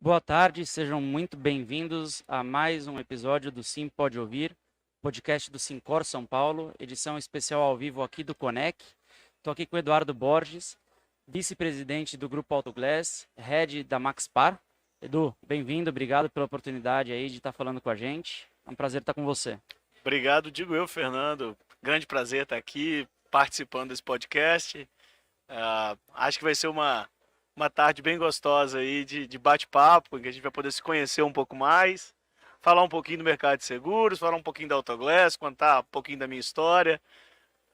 Boa tarde, sejam muito bem-vindos a mais um episódio do Sim Pode Ouvir, podcast do Sincor São Paulo, edição especial ao vivo aqui do Conec. Estou aqui com o Eduardo Borges, vice-presidente do Grupo Autoglass, head da Maxpar. Edu, bem-vindo, obrigado pela oportunidade aí de estar falando com a gente. É um prazer estar com você. Obrigado, digo eu, Fernando. Grande prazer estar aqui participando desse podcast. Acho que vai ser uma tarde bem gostosa aí de bate-papo, em que a gente vai poder se conhecer um pouco mais, falar um pouquinho do mercado de seguros, falar um pouquinho da Autoglass, contar um pouquinho da minha história.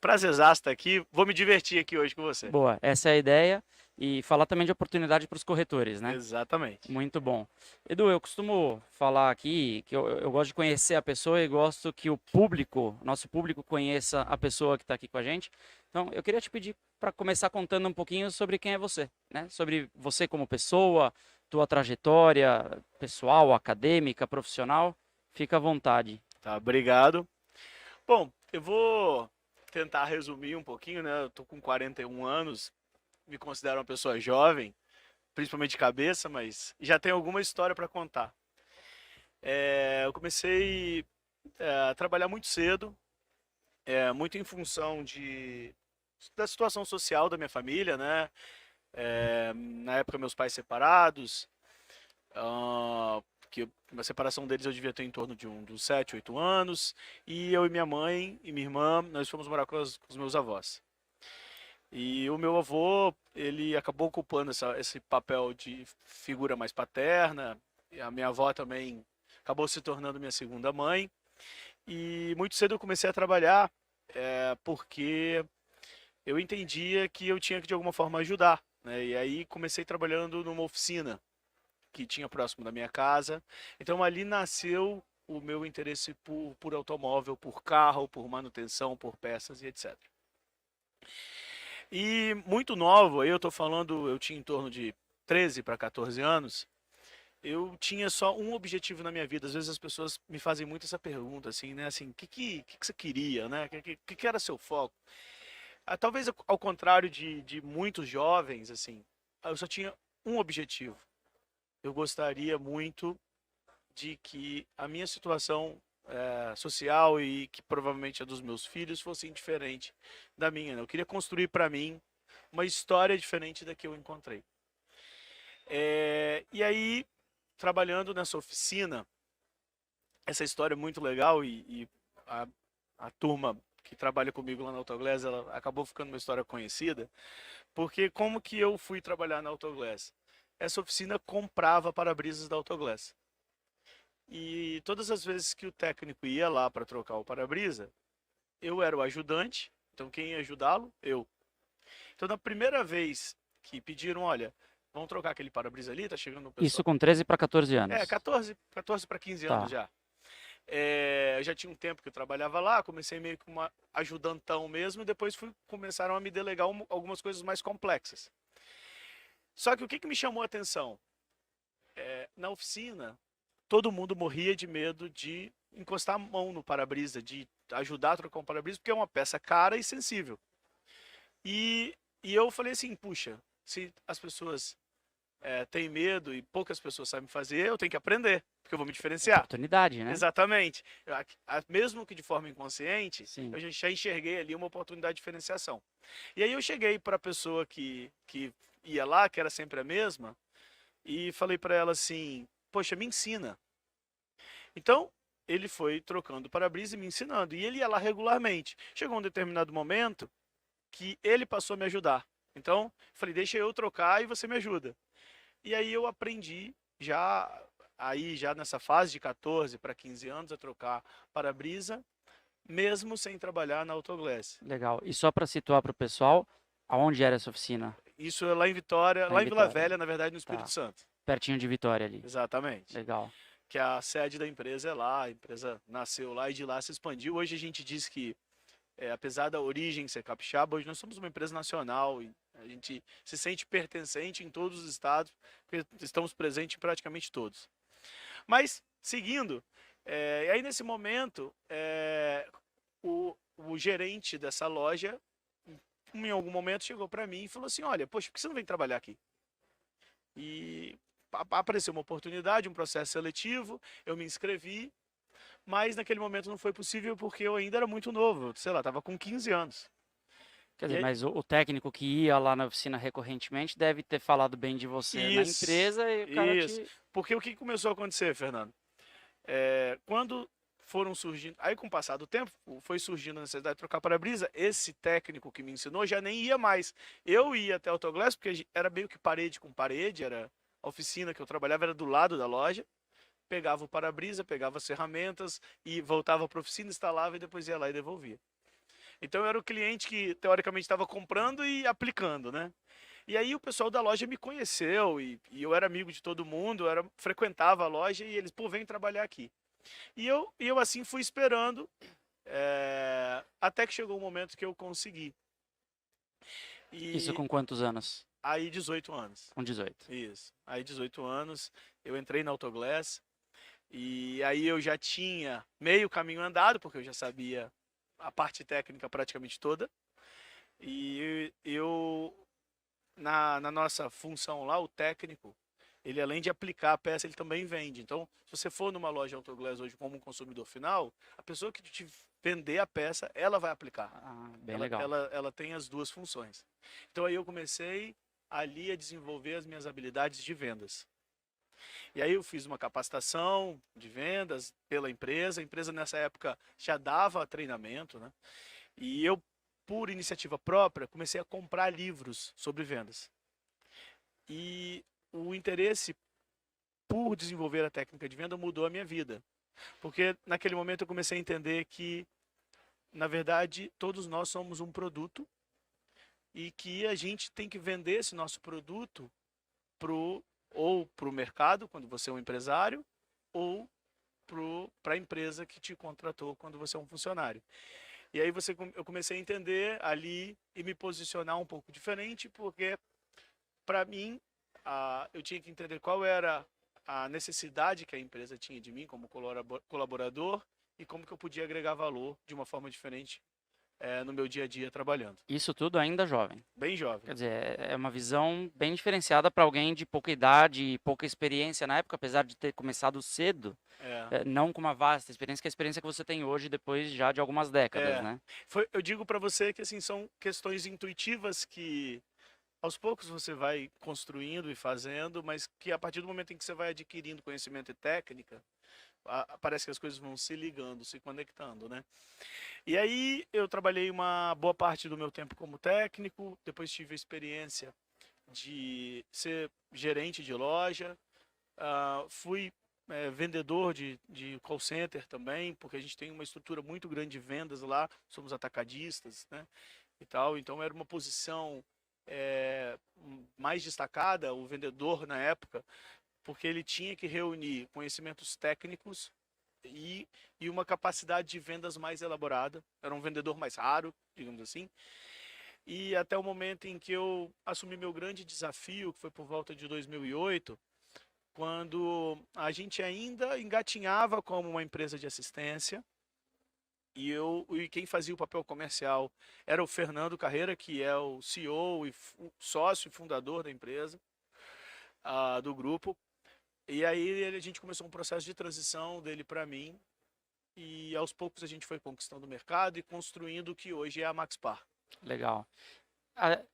Prazerzaço estar aqui. Vou me divertir aqui hoje com você. Boa, essa é a ideia e falar também de oportunidade para os corretores, né? Exatamente. Muito bom. Edu, eu costumo falar aqui que eu gosto de conhecer a pessoa e gosto que o público, nosso público, conheça a pessoa que está aqui com a gente. Então, eu queria te pedir para começar contando um pouquinho sobre quem é você, né? Sobre você como pessoa, tua trajetória pessoal, acadêmica, profissional. Fica à vontade. Tá, obrigado. Bom, eu vou tentar resumir um pouquinho, né? Eu tô com 41 anos, me considero uma pessoa jovem, principalmente de cabeça, mas já tem alguma história para contar. Eu comecei a trabalhar muito cedo, muito em função da situação social da minha família, né? Na época, meus pais separados, que a separação deles eu devia ter em torno dos 7, 8 anos, e eu e minha mãe e minha irmã, nós fomos morar com os meus avós. E o meu avô, ele acabou ocupando esse papel de figura mais paterna, e a minha avó também acabou se tornando minha segunda mãe. E muito cedo eu comecei a trabalhar, porque eu entendia que eu tinha que de alguma forma ajudar, né? E aí comecei trabalhando numa oficina que tinha próximo da minha casa. Então ali nasceu o meu interesse por automóvel, por carro, por manutenção, por peças e etc. E muito novo, aí eu tô falando, eu tinha em torno de 13 para 14 anos, eu tinha só um objetivo na minha vida. Às vezes as pessoas me fazem muito essa pergunta, assim, né? Assim, o que você queria, né? O que era seu foco? Talvez ao contrário de muitos jovens, assim, eu só tinha um objetivo. Eu gostaria muito de que a minha situação social e que provavelmente a dos meus filhos fosse diferente da minha, né? Eu queria construir para mim uma história diferente da que eu encontrei. E aí, trabalhando nessa oficina, essa história é muito legal e a, a turma que trabalha comigo lá na Autoglass, ela acabou ficando uma história conhecida, porque como que eu fui trabalhar na Autoglass? Essa oficina comprava para-brisas da Autoglass. E todas as vezes que o técnico ia lá para trocar o para-brisa, eu era o ajudante, então quem ia ajudá-lo? Eu. Então na primeira vez que pediram, olha, vamos trocar aquele para-brisa ali, tá chegando o Isso pessoal. com 13 para 14 anos. 14 para 15 anos Tá. já. Eu já tinha um tempo que eu trabalhava lá, comecei meio que uma ajudantão mesmo, e depois começaram a me delegar algumas coisas mais complexas. Só que o que me chamou a atenção? Na oficina, todo mundo morria de medo de encostar a mão no para-brisa, de ajudar a trocar um para-brisa, porque é uma peça cara e sensível. E, e eu falei assim, puxa, se as pessoas têm medo e poucas pessoas sabem fazer, eu tenho que aprender, porque eu vou me diferenciar. Oportunidade, né? Exatamente. Mesmo que de forma inconsciente, Sim. eu já enxerguei ali uma oportunidade de diferenciação. E aí eu cheguei para a pessoa que ia lá, que era sempre a mesma, e falei para ela assim, poxa, me ensina. Então, ele foi trocando para-brisa e me ensinando. E ele ia lá regularmente. Chegou um determinado momento que ele passou a me ajudar. Então, falei, deixa eu trocar e você me ajuda. E aí eu aprendi já nessa fase de 14 para 15 anos a trocar para-brisa, mesmo sem trabalhar na Autoglass. Legal. E só para situar para o pessoal, aonde era essa oficina? Isso é lá em Vitória, Lá em lá em Vila Vitória. Velha, na verdade, no Espírito Tá. Santo. Pertinho de Vitória ali. Exatamente. Legal. Que a sede da empresa é lá, a empresa nasceu lá e de lá se expandiu. Hoje a gente diz que, apesar da origem ser capixaba, hoje nós somos uma empresa nacional e a gente se sente pertencente em todos os estados, porque estamos presentes em praticamente todos. Mas, seguindo, aí nesse momento, o gerente dessa loja, em algum momento, chegou para mim e falou assim, olha, poxa, por que você não vem trabalhar aqui? E apareceu uma oportunidade, um processo seletivo, eu me inscrevi, mas naquele momento não foi possível porque eu ainda era muito novo, sei lá, estava com 15 anos. Quer E dizer, aí, mas o técnico que ia lá na oficina recorrentemente deve ter falado bem de você na isso, empresa e o cara isso. te. Porque o que começou a acontecer, Fernando? Quando foram surgindo, aí com o passar do tempo, foi surgindo a necessidade de trocar para-brisa, esse técnico que me ensinou já nem ia mais. Eu ia até a Autoglass, porque era meio que parede com parede, era a oficina que eu trabalhava, era do lado da loja, pegava o para-brisa, pegava as ferramentas e voltava para a oficina, instalava e depois ia lá e devolvia. Então eu era o cliente que teoricamente estava comprando e aplicando, né? E aí o pessoal da loja me conheceu e eu era amigo de todo mundo, frequentava a loja e eles, pô, vem trabalhar aqui. E eu assim fui esperando, até que chegou o momento que eu consegui. Isso E com quantos anos? aí 18 anos. Com 18. Isso. Aí 18 anos, eu entrei na Autoglass e aí eu já tinha meio caminho andado, porque eu já sabia a parte técnica praticamente toda. E eu, na nossa função lá, o técnico, ele além de aplicar a peça, ele também vende. Então, se você for numa loja Autoglass hoje como um consumidor final, a pessoa que te vender a peça, ela vai aplicar. Ah, bem Ela, legal. ela, ela tem as duas funções. Então aí eu comecei ali a desenvolver as minhas habilidades de vendas. E aí eu fiz uma capacitação de vendas pela empresa. A empresa nessa época já dava treinamento, né? E eu, por iniciativa própria, comecei a comprar livros sobre vendas. E o interesse por desenvolver a técnica de venda mudou a minha vida. Porque naquele momento eu comecei a entender que, na verdade, todos nós somos um produto e que a gente tem que vender esse nosso produto ou para o mercado, quando você é um empresário, ou para a empresa que te contratou quando você é um funcionário. E aí eu comecei a entender ali e me posicionar um pouco diferente, porque para mim eu tinha que entender qual era a necessidade que a empresa tinha de mim como colaborador e como que eu podia agregar valor de uma forma diferente no meu dia a dia trabalhando. Isso tudo ainda jovem. Bem jovem. Quer dizer, é uma visão bem diferenciada para alguém de pouca idade e pouca experiência na época, apesar de ter começado cedo, É, não com uma vasta experiência, que é a experiência que você tem hoje, depois já de algumas décadas, é. né? Eu digo para você que assim são questões intuitivas que aos poucos você vai construindo e fazendo, mas que a partir do momento em que você vai adquirindo conhecimento e técnica, parece que as coisas vão se ligando, se conectando, né? E aí eu trabalhei uma boa parte do meu tempo como técnico, depois tive a experiência de ser gerente de loja, fui vendedor de call center também, porque a gente tem uma estrutura muito grande de vendas lá, somos atacadistas, né? E tal, então era uma posição mais destacada, o vendedor na época, porque ele tinha que reunir conhecimentos técnicos e, e uma capacidade de vendas mais elaborada. Era um vendedor mais raro, digamos assim. E até o momento em que eu assumi meu grande desafio, que foi por volta de 2008, quando a gente ainda engatinhava como uma empresa de assistência, e quem fazia o papel comercial era o Fernando Carreira, que é o CEO e sócio e fundador da empresa, do grupo. E aí a gente começou um processo de transição dele para mim, e aos poucos a gente foi conquistando o mercado e construindo o que hoje é a Maxpar. Legal.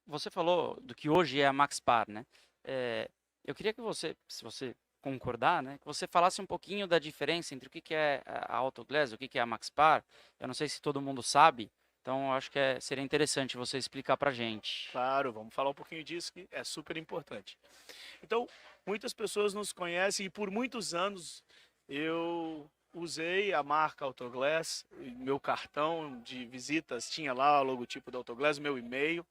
Você falou do que hoje é a Maxpar, né? Eu queria que você, se você concordar, né, que você falasse um pouquinho da diferença entre o que é a Autoglass, o que é a Maxpar. Eu não sei se todo mundo sabe, então eu acho que seria interessante você explicar para gente. Claro, vamos falar um pouquinho disso que é super importante. Então, muitas pessoas nos conhecem e por muitos anos eu usei a marca Autoglass, meu cartão de visitas tinha lá o logotipo da Autoglass, meu e-mail,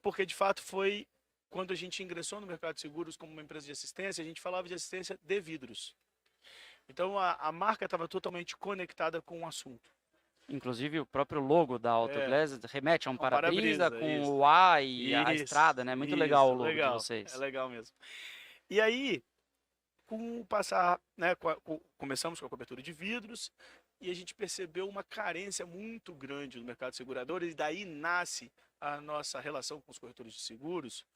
porque de fato foi quando a gente ingressou no mercado de seguros como uma empresa de assistência, a gente falava de assistência de vidros. Então a marca estava totalmente conectada com o assunto. Inclusive o próprio logo da Autoglass remete a um Um para-brisa para-brisa, com isso. o A e a Isso, estrada, né? Muito legal o isso, logo de legal. É vocês. legal mesmo. E aí, com o passar, né, começamos com a cobertura de vidros e a gente percebeu uma carência muito grande no mercado de seguradores e daí nasce a nossa relação com os corretores de seguros,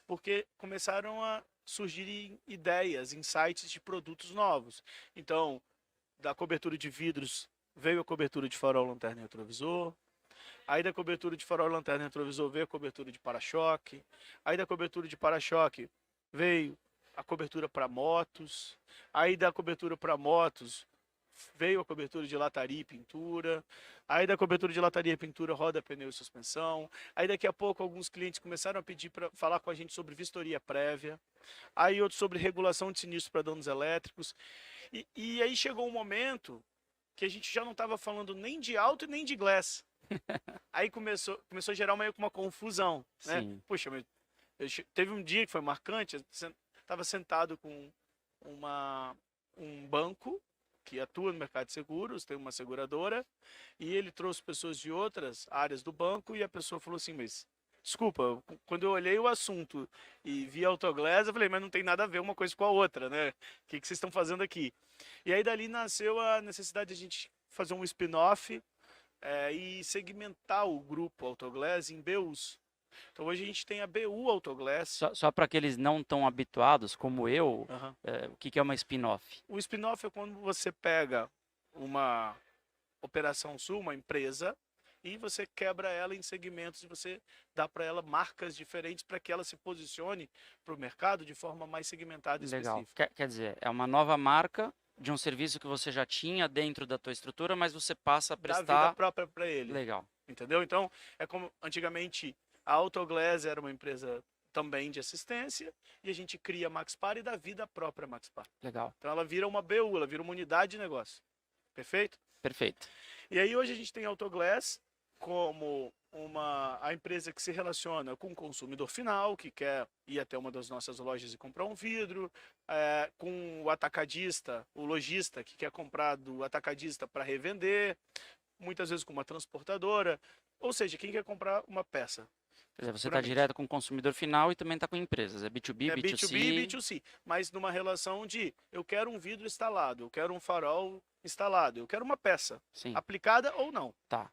porque começaram a surgirem ideias, insights de produtos novos. Então, da cobertura de vidros veio a cobertura de farol, lanterna e retrovisor. Aí da cobertura de farol, lanterna e retrovisor veio a cobertura de para-choque. Aí da cobertura de para-choque veio a cobertura para motos. Aí da cobertura para motos veio a cobertura de lataria e pintura. Aí da cobertura de lataria e pintura, roda, pneu e suspensão. Aí daqui a pouco alguns clientes começaram a pedir para falar com a gente sobre vistoria prévia. Aí outros sobre regulação de sinistro para danos elétricos. E aí chegou um momento que a gente já não estava falando nem de auto e nem de glass. Aí começou a gerar meio que uma confusão, né? Sim. Puxa, mas teve um dia que foi marcante, estava sentado com um banco que atua no mercado de seguros, tem uma seguradora, e ele trouxe pessoas de outras áreas do banco e a pessoa falou assim, mas desculpa, quando eu olhei o assunto e vi Autoglass, eu falei, mas não tem nada a ver uma coisa com a outra, né? O que vocês estão fazendo aqui? E aí dali nasceu a necessidade de a gente fazer um spin-off e segmentar o grupo Autoglass em BUs. Então hoje a gente tem a BU Autoglass. Só para aqueles não tão habituados, como eu, Uhum. o que é uma spin-off? O spin-off é quando você pega uma operação sua, uma empresa, e você quebra ela em segmentos e você dá para ela marcas diferentes para que ela se posicione para o mercado de forma mais segmentada e Legal. específica. Quer dizer, é uma nova marca de um serviço que você já tinha dentro da tua estrutura, mas você passa a Dá vida prestar. própria para ele. Legal. Entendeu? Então, é como antigamente a Autoglass era uma empresa também de assistência e a gente cria a Maxpar e dá vida própria à Maxpar. Legal. Então ela vira uma BU, ela vira uma unidade de negócio. Perfeito? Perfeito. E aí hoje a gente tem a Autoglass como a empresa que se relaciona com o consumidor final, que quer ir até uma das nossas lojas e comprar um vidro, com o atacadista, o lojista que quer comprar do atacadista para revender, muitas vezes com uma transportadora, ou seja, quem quer comprar uma peça. Quer dizer, você está Puramente. direto com o consumidor final e também está com empresas. É B2B, É B2C. B2B e B2C, mas numa relação de eu quero um vidro instalado, eu quero um farol instalado, eu quero uma peça, Sim. aplicada ou não. Tá.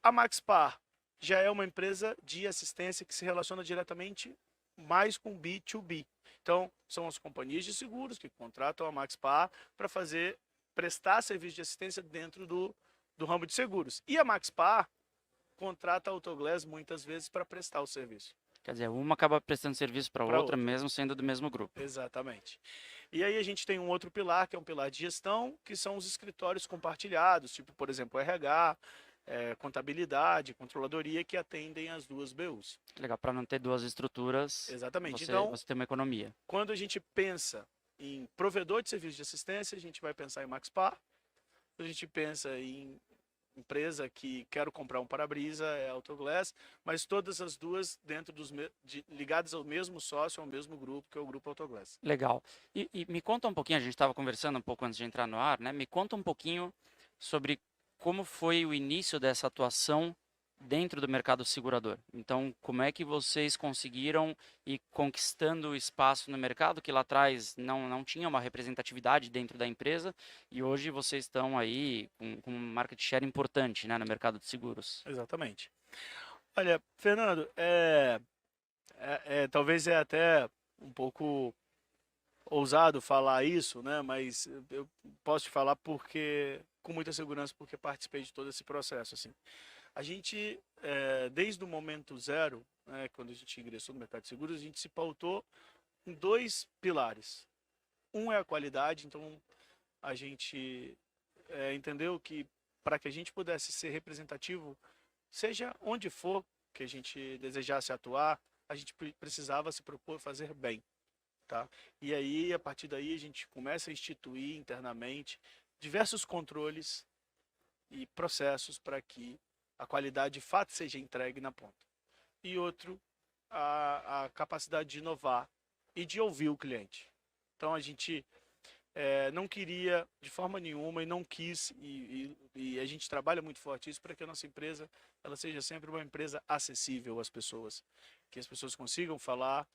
A Maxpar já é uma empresa de assistência que se relaciona diretamente mais com B2B. Então, são as companhias de seguros que contratam a Maxpar para prestar serviço de assistência dentro do ramo de seguros. E a Maxpar contrata a Autoglass muitas vezes para prestar o serviço. Quer dizer, uma acaba prestando serviço para Pra outra, outra. mesmo sendo do mesmo grupo. Exatamente. E aí a gente tem um outro pilar, que é um pilar de gestão, que são os escritórios compartilhados, tipo, por exemplo, RH, contabilidade, controladoria, que atendem as duas BUs. Legal, para não ter duas estruturas, Exatamente. você tem uma economia. Quando a gente pensa em provedor de serviço de assistência, a gente vai pensar em Maxpar. Quando a gente pensa em empresa que quero comprar um para-brisa, é Autoglass, mas todas as duas dentro ligadas ao mesmo sócio, ao mesmo grupo, que é o grupo Autoglass. Legal. E me conta um pouquinho, a gente estava conversando um pouco antes de entrar no ar, né? Me conta um pouquinho sobre como foi o início dessa atuação dentro do mercado segurador. Então, como é que vocês conseguiram ir conquistando o espaço no mercado que lá atrás não tinha uma representatividade dentro da empresa e hoje vocês estão aí com um market share importante, né, no mercado de seguros? Exatamente. Olha, Fernando, talvez é até um pouco ousado falar isso, né? Mas eu posso te falar com muita segurança, porque participei de todo esse processo, assim. A gente, desde o momento zero, né, quando a gente ingressou no mercado de seguros, a gente se pautou em dois pilares. Um é a qualidade, então a gente entendeu que para que a gente pudesse ser representativo, seja onde for que a gente desejasse atuar, a gente precisava se propor fazer bem. Tá? E aí, a partir daí, a gente começa a instituir internamente diversos controles e processos para que a qualidade de fato seja entregue na ponta. E outro, a capacidade de inovar e de ouvir o cliente. Então, a gente não queria de forma nenhuma e não quis, e a gente trabalha muito forte isso para que a nossa empresa ela seja sempre uma empresa acessível às pessoas, que as pessoas consigam falar,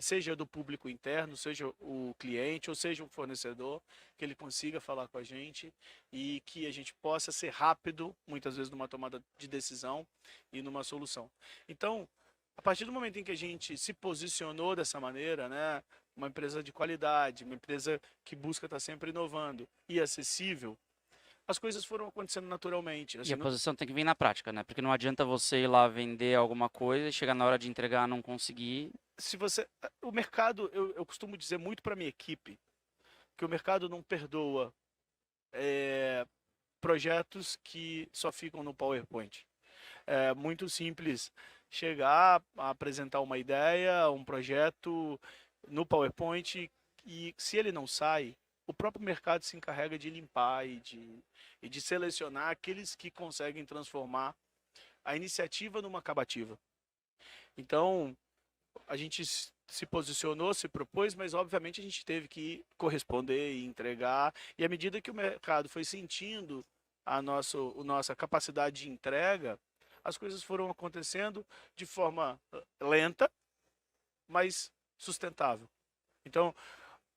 seja do público interno, seja o cliente, ou seja um fornecedor, que ele consiga falar com a gente e que a gente possa ser rápido, muitas vezes numa tomada de decisão e numa solução. Então, A partir do momento em que a gente se posicionou dessa maneira, né, uma empresa de qualidade, uma empresa que busca estar sempre inovando e acessível, as coisas foram acontecendo naturalmente. E Assim, a posição tem que vir na prática, né? Porque não adianta você ir lá vender alguma coisa e chegar na hora de entregar não conseguir. se você, o mercado, eu costumo dizer muito para minha equipe que o mercado não perdoa projetos que só ficam no PowerPoint. É muito simples chegar a apresentar uma ideia, um projeto no PowerPoint e se ele não sai, o próprio mercado se encarrega de limpar e de selecionar aqueles que conseguem transformar a iniciativa numa acabativa. Então, a gente se posicionou, se propôs, mas obviamente a gente teve que corresponder e entregar. E à medida que o mercado foi sentindo a nossa capacidade de entrega, as coisas foram acontecendo de forma lenta, mas sustentável. Então,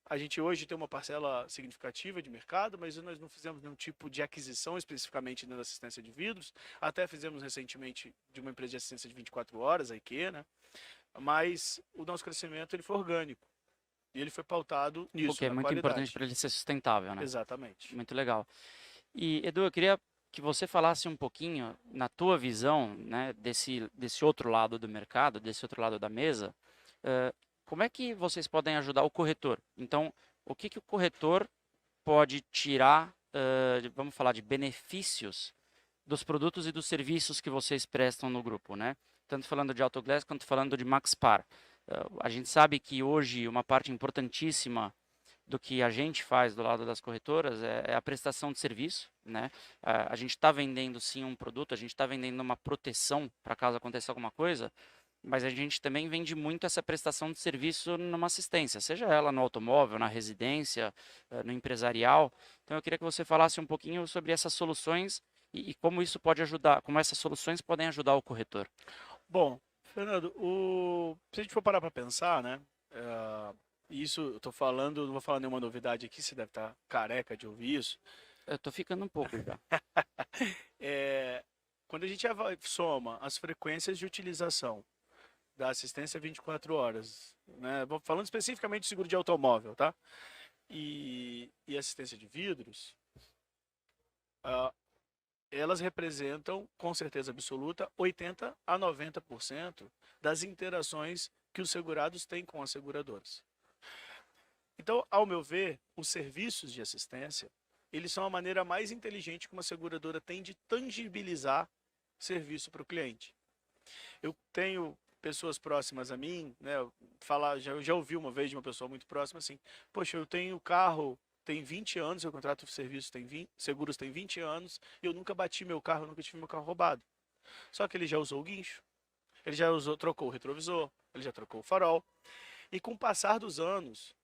a gente hoje tem uma parcela significativa de mercado, mas nós não fizemos nenhum tipo de aquisição especificamente na assistência de vidros. Até fizemos recentemente de uma empresa de assistência de 24 horas, a IKEA, né? Mas o nosso crescimento ele foi orgânico e ele foi pautado O nisso, que é na muito importante qualidade. para ele ser sustentável, né? Exatamente. Muito legal. E, Edu, eu queria que você falasse um pouquinho, na tua visão, né, desse outro lado do mercado, desse outro lado da mesa, como é que vocês podem ajudar o corretor? Então, o que que o corretor pode tirar, vamos falar de benefícios dos produtos e dos serviços que vocês prestam no grupo, né? Tanto falando de Autoglass quanto falando de Maxpar. A gente sabe que hoje uma parte importantíssima do que a gente faz do lado das corretoras é a prestação de serviço, né? A gente está vendendo sim um produto, a gente está vendendo uma proteção para caso aconteça alguma coisa, mas a gente também vende muito essa prestação de serviço numa assistência, seja ela no automóvel, na residência, no empresarial. Então eu queria que você falasse um pouquinho sobre essas soluções e como isso pode ajudar, como essas soluções podem ajudar o corretor. Bom, Fernando, se a gente for parar para pensar, né? Isso eu tô falando, não vou falar nenhuma novidade aqui, você deve estar careca de ouvir isso. Eu estou ficando um pouco já. É, quando a gente soma as frequências de utilização da assistência 24 horas, né? Falando especificamente de seguro de automóvel, tá? E assistência de vidros, ah, elas representam, com certeza absoluta, 80 a 90% das interações que os segurados têm com as seguradoras. Então, ao meu ver, os serviços de assistência, eles são a maneira mais inteligente que uma seguradora tem de tangibilizar serviço para o cliente. Eu tenho pessoas próximas a mim, né, eu já ouvi uma vez de uma pessoa muito próxima assim, poxa, eu tenho carro, tem 20 anos, eu contrato serviço, seguros tem 20 anos, e eu nunca bati meu carro, eu nunca tive meu carro roubado. Só que ele já usou o guincho, ele já trocou o retrovisor, ele já trocou o farol, e com o passar dos anos,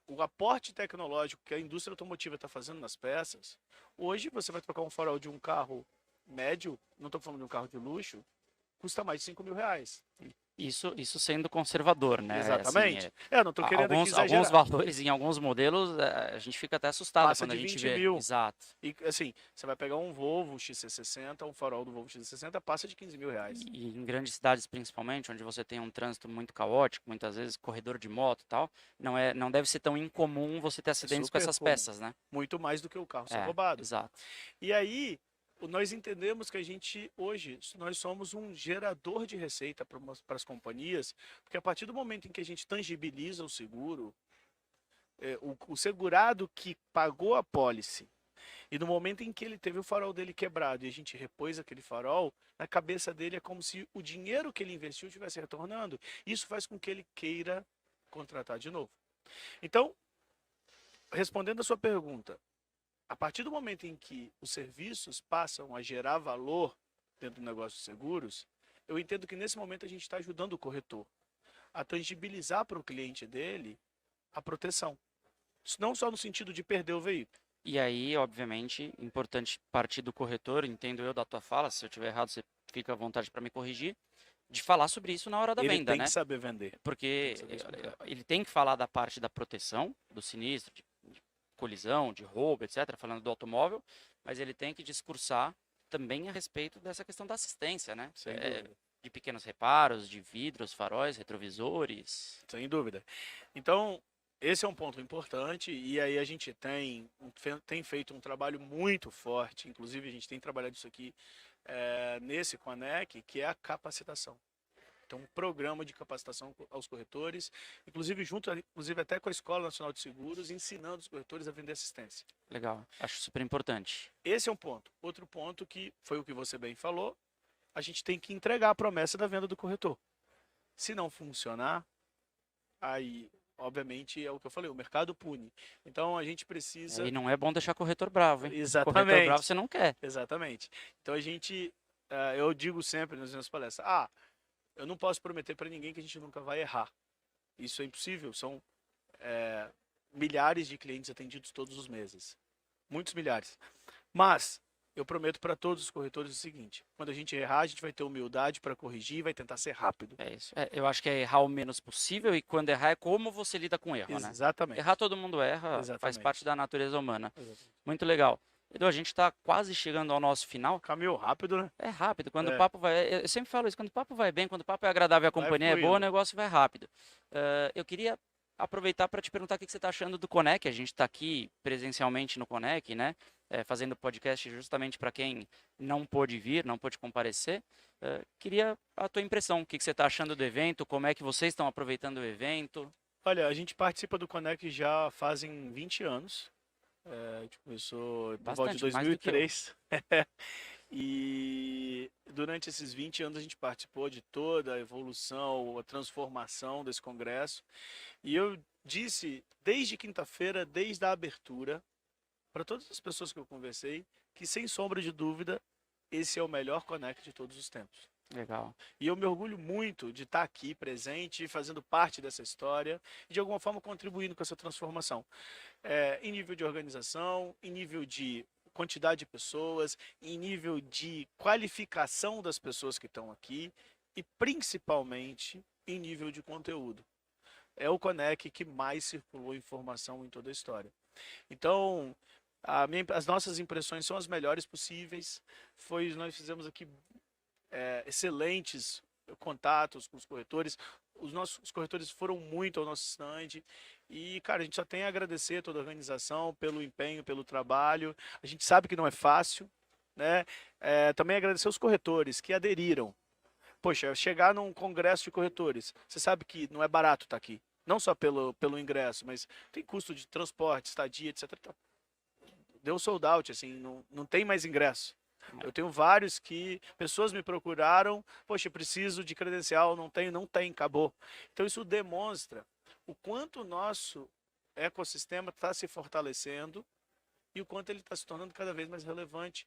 o aporte tecnológico que a indústria automotiva está fazendo nas peças, hoje você vai trocar um farol de um carro médio, não estou falando de um carro de luxo, custa mais de 5 mil reais. Isso sendo conservador, né? Assim, Exatamente. Eu não estou querendo aqui alguns exagerar. valores em alguns modelos a gente fica até assustado Passa quando a de gente 20 vê. mil. Exato. E assim, você vai pegar um Volvo XC60, um farol do Volvo XC60, passa de 15 mil reais. E em grandes cidades, principalmente, onde você tem um trânsito muito caótico, muitas vezes corredor de moto e tal, não deve ser tão incomum você ter É acidentes com super essas comum. peças, né? Muito mais do que o carro ser É, roubado. exato. E aí, nós entendemos que a gente, hoje, nós somos um gerador de receita para as companhias, porque a partir do momento em que a gente tangibiliza o seguro, o segurado que pagou a pólice, e no momento em que ele teve o farol dele quebrado e a gente repôs aquele farol, na cabeça dele é como se o dinheiro que ele investiu estivesse retornando. Isso faz com que ele queira contratar de novo. Então, respondendo a sua pergunta, a partir do momento em que os serviços passam a gerar valor dentro do negócio de seguros, eu entendo que nesse momento a gente está ajudando o corretor a tangibilizar para o cliente dele a proteção. Isso não só no sentido de perder o veículo. E aí, obviamente, importante partir do corretor, entendo eu da tua fala, se eu estiver errado, você fica à vontade para me corrigir, de falar sobre isso na hora da Ele venda, tem que né? saber vender. Porque Tem que saber explicar. ele tem que falar da parte da proteção, do sinistro, de colisão, de roubo, etc., falando do automóvel, mas ele tem que discursar também a respeito dessa questão da assistência, né? Sem dúvida. de pequenos reparos, de vidros, faróis, retrovisores. Sem dúvida. Então, esse é um ponto importante e aí a gente tem feito um trabalho muito forte, inclusive a gente tem trabalhado isso aqui nesse Conec, que é a capacitação. Então, um programa de capacitação aos corretores, inclusive inclusive até com a Escola Nacional de Seguros, ensinando os corretores a vender assistência. Legal, acho super importante. Esse é um ponto. Outro ponto que foi o que você bem falou, a gente tem que entregar a promessa da venda do corretor. Se não funcionar, aí, obviamente, é o que eu falei, o mercado pune. Então, a gente precisa... E não é bom deixar corretor bravo, hein? Exatamente. Corretor bravo você não quer. Exatamente. Então, eu digo sempre nas minhas palestras, eu não posso prometer para ninguém que a gente nunca vai errar. Isso é impossível. São milhares de clientes atendidos todos os meses. Muitos milhares. Mas eu prometo para todos os corretores o seguinte: quando a gente errar, a gente vai ter humildade para corrigir e vai tentar ser rápido. É isso. Eu acho que é errar o menos possível e quando errar é como você lida com o erro, né? Exatamente. Errar todo mundo erra, faz Exatamente. parte da natureza humana. Exatamente. Muito legal. Edu, a gente está quase chegando ao nosso final. Caminhou rápido, né? É rápido, quando o papo vai... Eu sempre falo isso, quando o papo vai bem, quando o papo é agradável e a companhia é boa, o negócio vai rápido. Eu queria aproveitar para te perguntar o que você está achando do Conec. A gente está aqui presencialmente no Conec, né? Fazendo podcast justamente para quem não pôde vir, não pôde comparecer. Queria a tua impressão, o que você está achando do evento, como é que vocês estão aproveitando o evento? Olha, a gente participa do Conec já fazem 20 anos. A gente começou por volta de 2003. E durante esses 20 anos a gente participou de toda a evolução, a transformação desse congresso. E eu disse desde quinta-feira, desde a abertura, para todas as pessoas que eu conversei, que sem sombra de dúvida, esse é o melhor Conec de todos os tempos. Legal. E eu me orgulho muito de estar aqui presente, fazendo parte dessa história e de alguma forma contribuindo com essa transformação. Em nível de organização, em nível de quantidade de pessoas, em nível de qualificação das pessoas que estão aqui e principalmente em nível de conteúdo. É o Conec que mais circulou informação em toda a história. Então, as nossas impressões são as melhores possíveis. Nós fizemos aqui excelentes contatos com os corretores. Os corretores foram muito ao nosso stand. E, cara, a gente só tem a agradecer toda a organização pelo empenho, pelo trabalho. A gente sabe que não é fácil, né? Também agradecer os corretores que aderiram. Poxa, chegar num congresso de corretores, você sabe que não é barato estar aqui. Não só pelo ingresso, mas tem custo de transporte, estadia, etc. Deu sold out, assim, não tem mais ingresso. Eu tenho vários que pessoas me procuraram, poxa, eu preciso de credencial, não tem, acabou. Então isso demonstra o quanto o nosso ecossistema está se fortalecendo e o quanto ele está se tornando cada vez mais relevante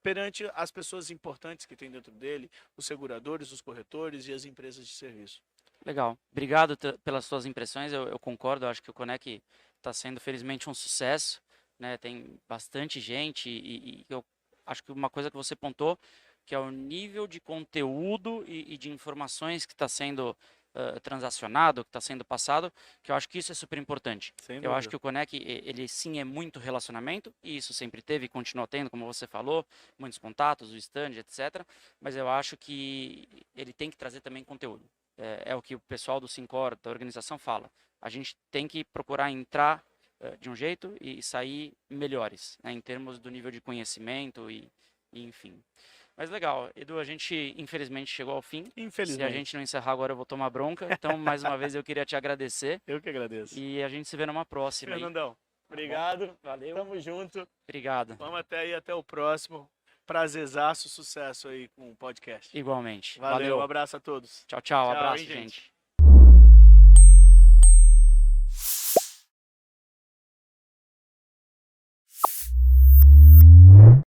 perante as pessoas importantes que tem dentro dele, os seguradores, os corretores e as empresas de serviço. Legal. Obrigado pelas suas impressões, eu concordo, eu acho que o Conec está sendo felizmente um sucesso, né? Tem bastante gente e eu acho que uma coisa que você pontou, que é o nível de conteúdo e de informações que está sendo transacionado, que está sendo passado, que eu acho que isso é super importante. Eu acho que o Conec, ele sim é muito relacionamento, e isso sempre teve e continua tendo, como você falou, muitos contatos, o stand, etc. Mas eu acho que ele tem que trazer também conteúdo. É o que o pessoal do Syncor, da organização, fala. A gente tem que procurar entrar de um jeito e sair melhores, né, em termos do nível de conhecimento e enfim. Mas legal, Edu, a gente infelizmente chegou ao fim. Infelizmente. Se a gente não encerrar agora, eu vou tomar bronca. Então, mais uma vez, eu queria te agradecer. Eu que agradeço. E a gente se vê numa próxima. Fernandão, obrigado. Valeu. Tamo junto. Obrigado. Vamos até o próximo. Prazerzaço, sucesso aí com o podcast. Igualmente. Valeu. Um abraço a todos. Tchau, tchau. Tchau, Abraço, hein, gente.